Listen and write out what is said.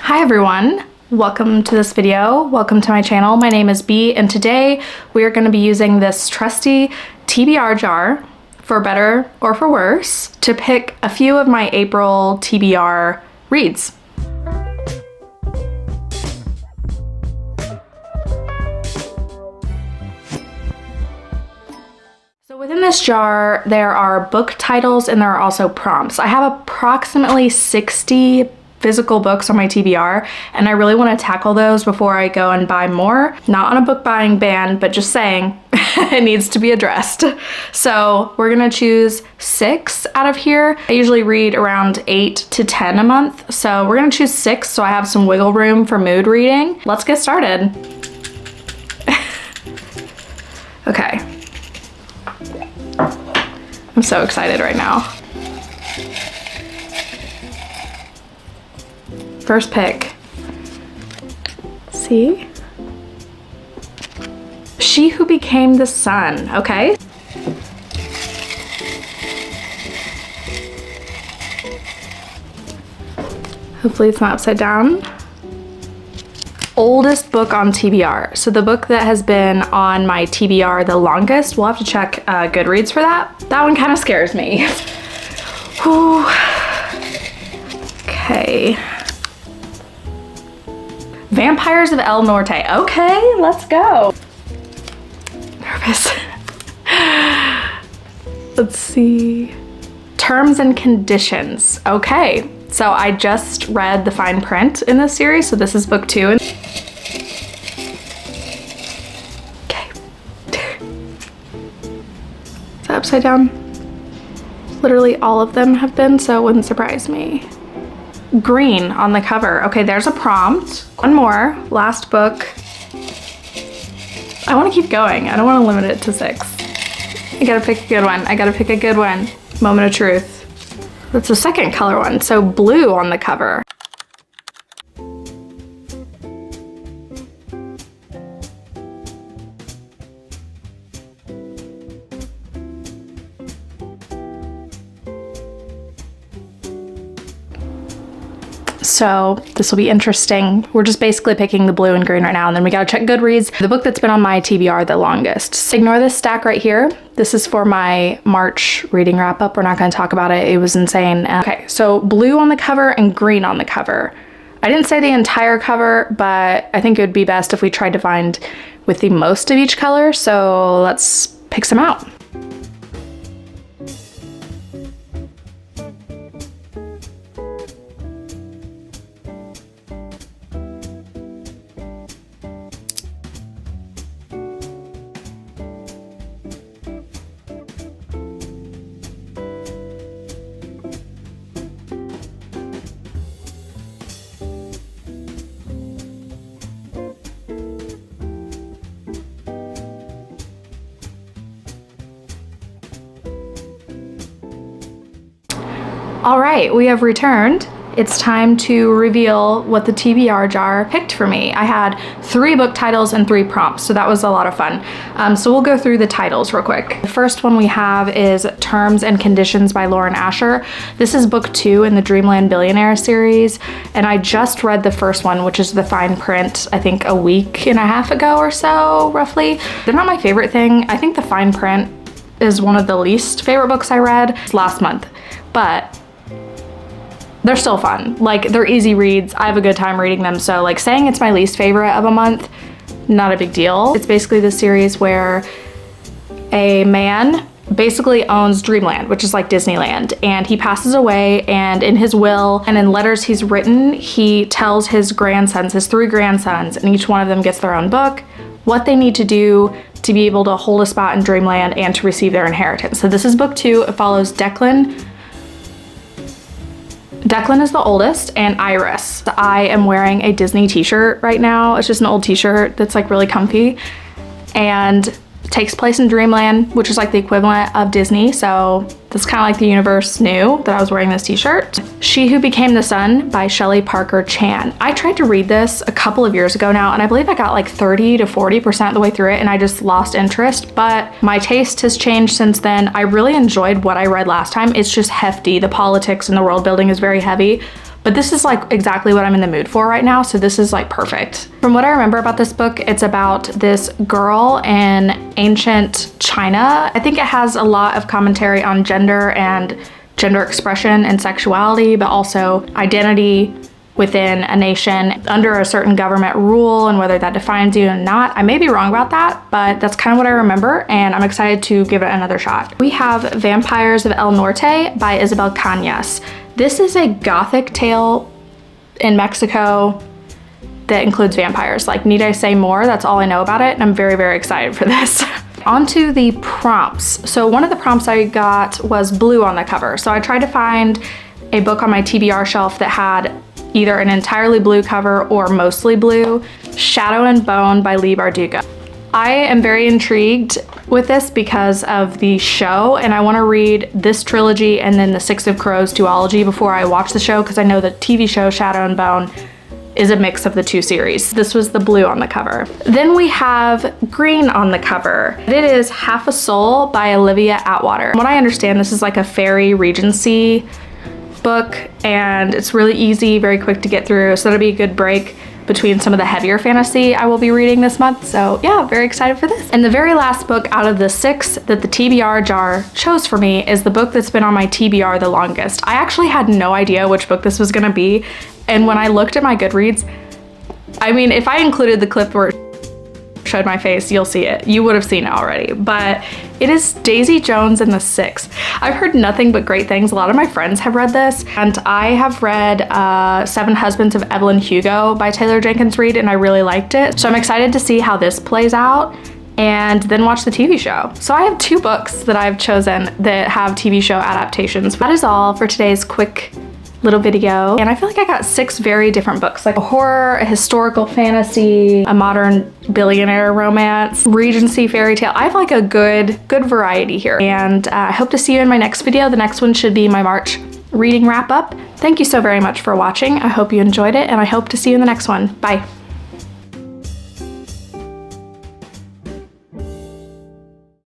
Hi everyone, welcome to this video. Welcome to my channel. My name is Bee and today we are going to be using this trusty TBR jar, for better or for worse, to pick a few of my April TBR reads. So within this jar there are book titles and there are also prompts. I have approximately 60 physical books on my TBR and I really want to tackle those before I go and buy more. Not on a book buying ban, but just saying it needs to be addressed. So we're gonna choose 6 out of here. I usually read around 8 to 10 a month, so we're gonna choose 6 so I have some wiggle room for mood reading. Let's get started. Okay. I'm so excited right now. First pick. See? She Who Became the Sun, okay? Hopefully it's not upside down. Oldest book on TBR. So the book that has been on my TBR the longest, we'll have to check Goodreads for that. That one kind of scares me. Whew. Okay. Vampires of El Norte. Okay, let's go. Nervous. Let's see. Terms and Conditions. Okay, so I just read the fine print in this series, so this is book 2. Okay. Is that upside down? Literally all of them have been, so it wouldn't surprise me. Green on the cover. Okay, there's a prompt. One more, last book. I want to keep going. I don't want to limit it to 6. I gotta pick a good one. I gotta pick a good one. Moment of truth. That's the second color one. So blue on the cover. So this will be interesting. We're just basically picking the blue and green right now, and then we gotta check Goodreads, the book that's been on my TBR the longest. So ignore this stack right here. This is for my March reading wrap up. We're not gonna talk about it. It was insane. Okay, so blue on the cover and green on the cover. I didn't say the entire cover, but I think it would be best if we tried to find with the most of each color. So let's pick some out. All right, we have returned. It's time to reveal what the TBR jar picked for me. I had 3 book titles and 3 prompts, so that was a lot of fun. So we'll go through the titles real quick. The first one we have is Terms and Conditions by Lauren Asher. This is book 2 in the Dreamland Billionaire series, and I just read the first one, which is the fine print, I think a week and a half ago or so, roughly. They're not my favorite thing. I think the fine print is one of the least favorite books I read last month, but they're still fun. Like, they're easy reads. I have a good time reading them. So like saying it's my least favorite of a month, not a big deal. It's basically the series where a man basically owns Dreamland, which is like Disneyland, and he passes away, and in his will and in letters he's written, he tells his grandsons, his 3 grandsons, and each one of them gets their own book, what they need to do to be able to hold a spot in Dreamland and to receive their inheritance. So this is book 2. It follows Declan. Declan is the oldest, and Iris. I am wearing a Disney t-shirt right now. It's just an old t-shirt that's like really comfy, and takes place in Dreamland, which is like the equivalent of Disney. So that's kind of like the universe knew that I was wearing this t-shirt. She Who Became the Sun by Shelley Parker Chan. I tried to read this a couple of years ago now, and I believe I got like 30 to 40% of the way through it, and I just lost interest, but my taste has changed since then. I really enjoyed what I read last time. It's just hefty. The politics and the world building is very heavy, But this is like exactly what I'm in the mood for right now, so this is like perfect. From what I remember about this book, it's about this girl in ancient China. I think it has a lot of commentary on gender and gender expression and sexuality, but also identity within a nation under a certain government rule and whether that defines you or not. I may be wrong about that, but that's kind of what I remember, and I'm excited to give it another shot. We have Vampires of El Norte by Isabel Cañas. This is a gothic tale in Mexico that includes vampires. Like, need I say more? That's all I know about it, and I'm very, very excited for this. On to the prompts. So one of the prompts I got was blue on the cover. So I tried to find a book on my TBR shelf that had either an entirely blue cover or mostly blue. Shadow and Bone by Leigh Bardugo. I am very intrigued with this because of the show, and I want to read this trilogy and then the Six of Crows duology before I watch the show, because I know the TV show Shadow and Bone is a mix of the two series. This was the blue on the cover. Then we have green on the cover. It is Half a Soul by Olivia Atwater. From what I understand, this is like a fairy Regency book, and it's really easy, very quick to get through, so that'll be a good break between some of the heavier fantasy I will be reading this month. So yeah, very excited for this. And the very last book out of the 6 that the TBR jar chose for me is the book that's been on my TBR the longest. I actually had no idea which book this was gonna be, and when I looked at my Goodreads, I mean, if I included the clip where it showed my face, you'll see it. You would have seen it already, but it is Daisy Jones and the Six. I've heard nothing but great things. A lot of my friends have read this, and I have read Seven Husbands of Evelyn Hugo by Taylor Jenkins Reid, and I really liked it. So I'm excited to see how this plays out and then watch the TV show. So I have 2 books that I've chosen that have TV show adaptations. That is all for today's quick little video, and I feel like I got 6 very different books, like a horror, a historical fantasy, a modern billionaire romance, Regency fairy tale. I have like a good variety here, and I hope to see you in my next video. The next one should be my March reading wrap up. Thank you so very much for watching. I hope you enjoyed it, and I hope to see you in the next one. Bye.